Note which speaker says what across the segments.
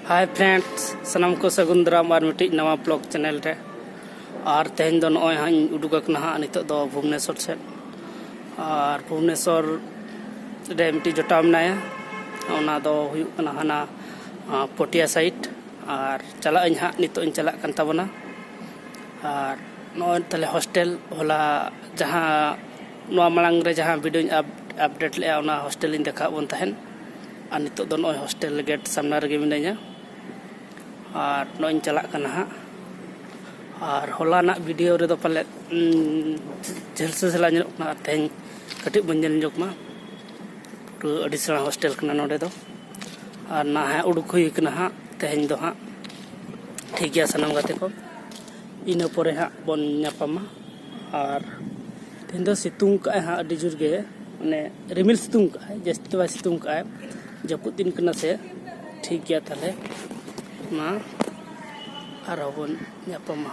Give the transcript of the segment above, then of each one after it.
Speaker 1: hi friends सनम को सगुंदराम और मिट्टी नवा ब्लॉग चैनल रे और तेहन दो नॉय हाँ उडुकना हाँ नित दो भुवनेश्वर से और भुवनेश्वर रे मिट्टी जोटा मनाया ओना दो हुयुकना हाना पोटिया साइट और चला हाँ नित चला कन तबना और नॉय तले हॉस्टल होला जहाँ नवा मलांग रे जहाँ वीडियो अपडेट ले ओना हॉस्टल इन देखा बन तहन और नित दो नॉय हॉस्टल गेट सामना रे मिनाया और नॉय चला कना हाँ और होला ना वीडियो रे दो पले झेल से चला ना तेहन कटी बंजल जोकमा पूरा अडिसना हॉस्टल कना नोडे दो और ना है उडुक हुई कना हाँ तेहन दो हाँ ठीक गया सनम गाते को इना परे हाँ बन नापामा और तेहन दो सितुंग का हाँ अडी जुर गे माने रिमिल सितुंग का है जस्ती बा सितुंग का है जपुत दिन कना से ठीक गया ताले ना और बन नापामा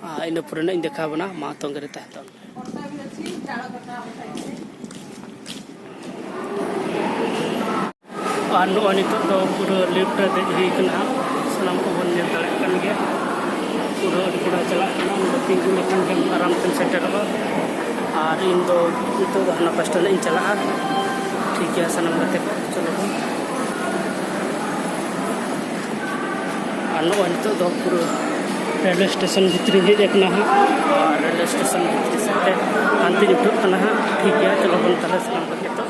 Speaker 1: हाँ इना परे ना इन देखा बना मा तोंगे रे तहतन और नॉय नित दो पूरा लिफ्ट रे देज कना सनम को बन नेल दाड़े कन गया पूरा अड़कड़ा चला तीन लेकिन के आराम से सेटल और इन दो नित दो हना पास्टा इन चला ठीक है सनम गाते को चलो और नॉय नित दो पूरा रेलवे स्टेशन भितरी हेजना और रेलवे स्टेशन भितरी से हांति उठना ठीक है चलो बन तले सनम गाते तो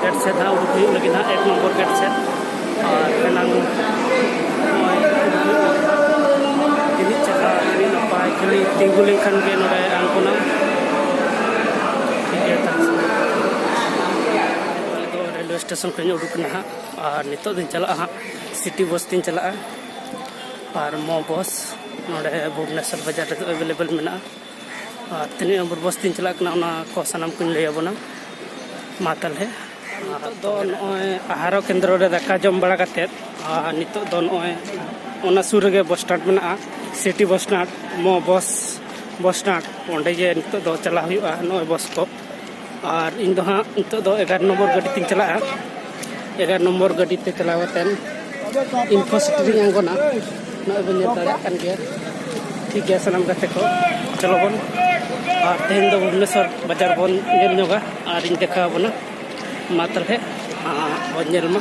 Speaker 1: गेट से धा उड़क लगे ना 1 नंबर गेट से और पेनांग तीन चला नपाय खाली तिंगु लेखान के नोडे आंगुना ठीक है तो रेलवे स्टेशन को उड़कना और नितो दिन चला हाँ सिटी बस दिन चला और मो बस नोडे भुवनेश्वर बाजार रे अवेलेबल मेना और तीन नंबर बस दिन चला को सानाम को लैबना मातल है तो नॉय आहार केंद्र रे दाका जम बड़ा करते नित दो नॉय ओना सुर रे बस स्टैंड मेना सिटी बस स्टैंड मो बस स्टैंड ओंडे जे नित दो चला हुआ नॉय बस को और इन दो हाँ नित दो 11 नंबर गाड़ी तीन चला 11 नंबर गाड़ी ते चलावतन इन्फोसिटी आंगोना नॉय बन दाड़ा कन गया ठीक है सनम गाते को चलो बन और तेहन दो भुवनेश्वर बाजार बन नेल नोगा और इन देखा बना मातल है बंजल मा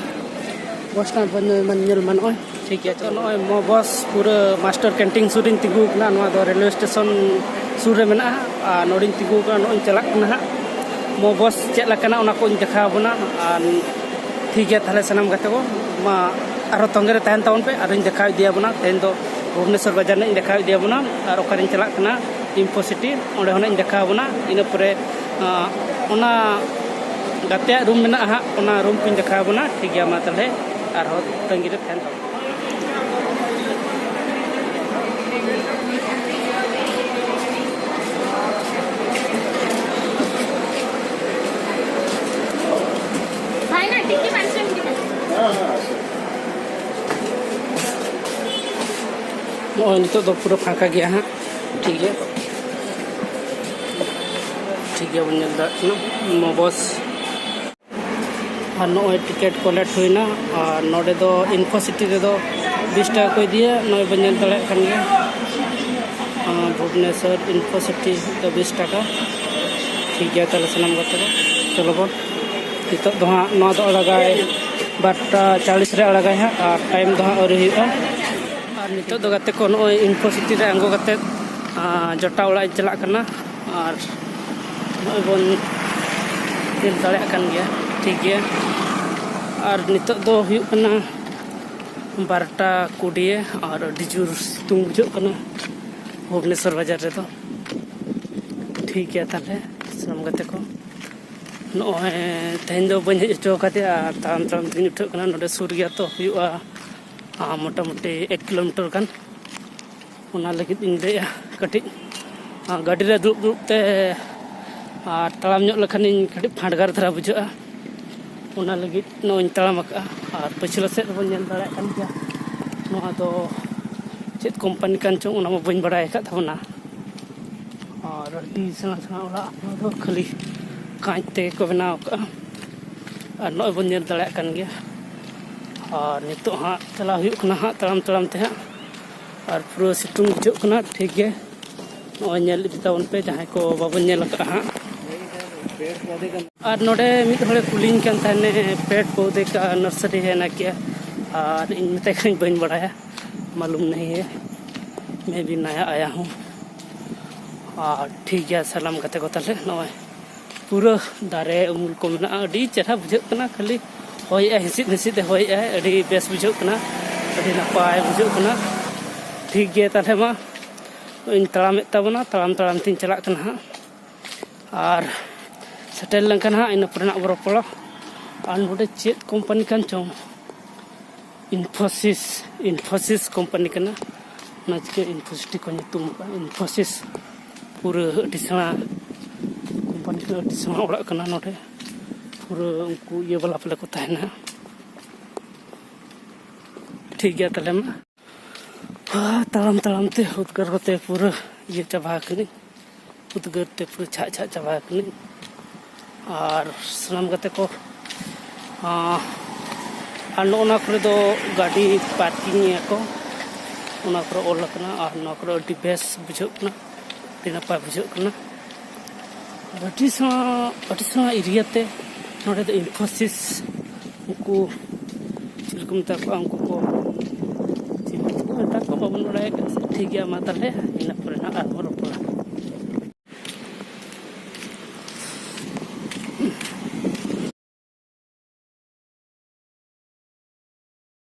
Speaker 1: बस स्टैंड बंजल मा नॉय ठीक है तो नॉय मो बस पूरा मास्टर कैंटीन सुरिन तिगु कना नवा दो रेलवे स्टेशन सुर रे मेना आ नोडिन तिगु का नॉय चला कना मो बस चेला कना ओना को देखा बना ठीक है थाले सनम गाते को मा आरो तंगे रे तहन ताउन पे आरो देखा दिया बना तेहन दो भुवनेश्वर बाजार ने देखा दिया बना और ओकारिन चला कना इन्फो सिटी ओंडे होना देखा बना इन परे ओना गाते रूम में हाँ ओना रूम को देखा बना ठीक है मा तले और तंगी रे तहन नितो दो पूरा फाँका गया हाँ ठीक है बन मो बस और नॉय टिकेट कलेक्ट हुईना और नोडे दो इन्फो सिटी रे दो 20 टाका को दिए नॉय बन दाड़े कन गया भुवनेश्वर इन्फो सिटी तो 20 टाका ठीक है तले सनम गाते चलो बन नितो दो हाँ नौ दो अड़गाय 12:40 रे अड़गाय हाँ और टाइम दो हाँ और हुआ और नितो दो गाते को नॉय इन्फो सिटी रे आंगो गाते जोटा ओड़ा चला करना और नॉय बन दिल दाड़े कन गया ठीक है और नितो दो हुई कना 12:20 और डिजूर सितुंग बुझो कना भुवनेश्वर बाजार रे तो ठीक है ताले सनम गाते को नॉय तेहन दो बन हेज चो काते ताम दिन उठो कना नोडे सुर गया तो हुआ मोटा मोटी 1 किलोमीटर गान ओना लगित इन दे कटी गाड़ी रे दुब ते तालाम ñok लखन इन कटी फांडगार धरा बुझा ओना लगित नोय तालाम का और पछला से बन नेल दाड़ा कन गया नोआ दो चेत कंपनी कान चो ओना म बन बड़ाय का थावना और डी सना सना ओला दो खाली कांच ते को बनाव का और नॉय बन नेल दाड़ा कन गया और नितो हाँ चला हुई हाँ तड़ाम तड़ाम ते हाँ और पूरा सितुंग बुझो कना ठीक है नॉय नेल बितावन पे जहाँ को बाबन नेल का हाँ और नोडे मित हड़े कुलिंग कन थाने पेड़ पौधे का नर्सरी है ना क्या और इन में कहीं बन बढ़ाया मालूम नहीं है मैं भी नया आया हूँ और ठीक है सलाम करते को तले नॉय पूरा दारे उमुल को मना अड़ी चेहरा बुझो कना खाली होय हिसिद हिसिद होय अड़ी बेस बुझो कना अड़ी नपाय बुझो कना ठीक है तले मा इन तड़ाम तबना तड़ाम तड़ाम तीन चला कना हाँ और सेटल लंकन हाँ इन पुरना बरपड़ा और नोडे चेत कंपनी कान चों इन्फोसिस कंपनी कना नचके इन्फोसिस को नितुम इन्फोसिस पूरा डिसना कंपनी का डिसना ओड़ा कना नोडे पूरा उनको ये वाला पले को तहना ठीक गया तले में तड़ाम तड़ाम ते उदगर होते पूरा ये चबा कनी उदगर ते पूरा छा छा चबा कनी और सलाम करते को और नोना करे दो गाड़ी पार्किंग को ओना करे ओल कना और नोना करे अडी बेस बुझो कना अडी नपाय बुझो कना अडी सा एरिया ते नोडे दो इन्फोसिस उनको चिलको मता को उनको को चिलको मता को बाबन बड़ाय ठीक गया मा तले इन पर ना आर बरो